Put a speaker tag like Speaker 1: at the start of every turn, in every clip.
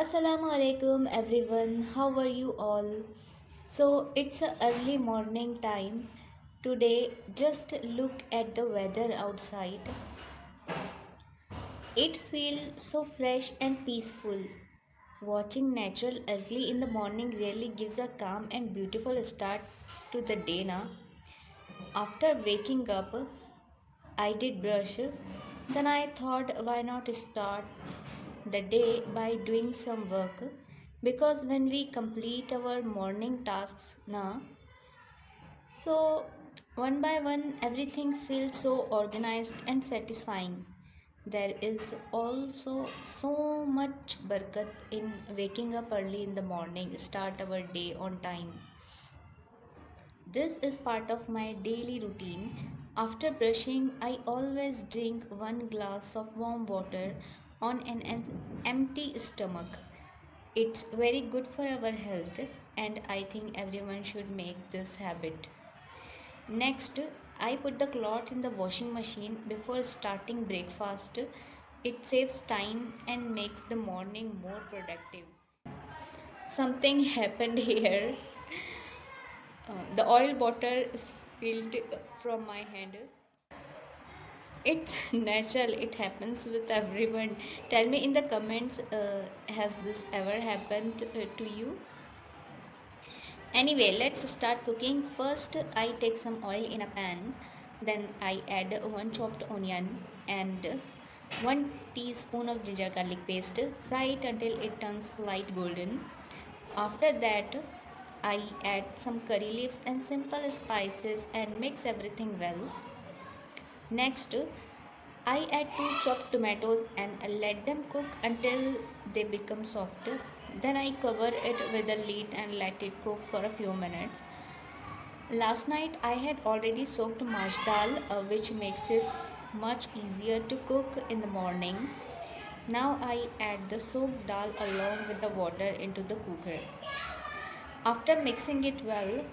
Speaker 1: Assalamualaikum everyone, how are you all? So it's a early morning time. Today, just look at the weather outside. It feels so fresh and peaceful. Watching natural early in the morning really gives a calm and beautiful start to the day now. After waking up, I did brush. Then I thought, why not start the day by doing some work? Because when we complete our morning tasks now, so one by one, everything feels so organized and satisfying. There is also so much barakat in waking up early in the morning, start our day on time. This is part of my daily routine. After brushing, I always drink one glass of warm water on an empty stomach. It's very good for our health, and I think everyone should make this habit. Next, I put the cloth in the washing machine before starting breakfast. It saves time and makes the morning more productive. Something happened here. The oil bottle spilled from my hand. It's natural, it happens with everyone. Tell me in the comments, has this ever happened to you? Anyway, let's start cooking. First, I take some oil in a pan. Then I add one chopped onion and 1 teaspoon of ginger garlic paste. Fry it until it turns light golden. After that, I add some curry leaves and simple spices and mix everything well. Next, I add 2 chopped tomatoes and let them cook until they become soft. Then I cover it with a lid and let it cook for a few minutes. Last night I had already soaked mash dal, which makes it much easier to cook in the morning. Now I add the soaked dal along with the water into the cooker. After mixing it well,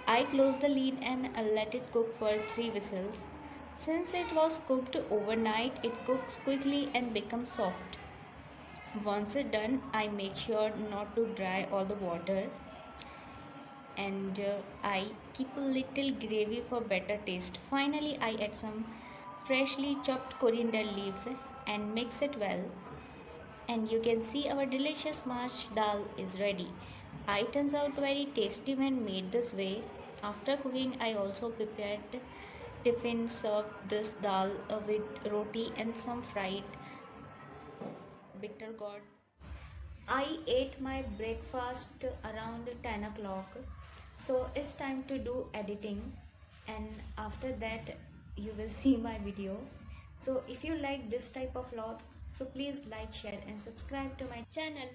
Speaker 1: I close the lid and let it cook for 3 whistles. Since it was cooked overnight, it cooks quickly and becomes soft. Once it's done, I make sure not to dry all the water, and I keep a little gravy for better taste. Finally, I add some freshly chopped coriander leaves and mix it well, and you can see our delicious mash dal is ready. It turns out very tasty when made this way. After cooking, I also prepared tiffin, served this dal with roti and some fried bitter gourd. I ate my breakfast around 10 o'clock, so it's time to do editing, and after that you will see my video. So if you like this type of vlog, so please like, share and subscribe to my channel.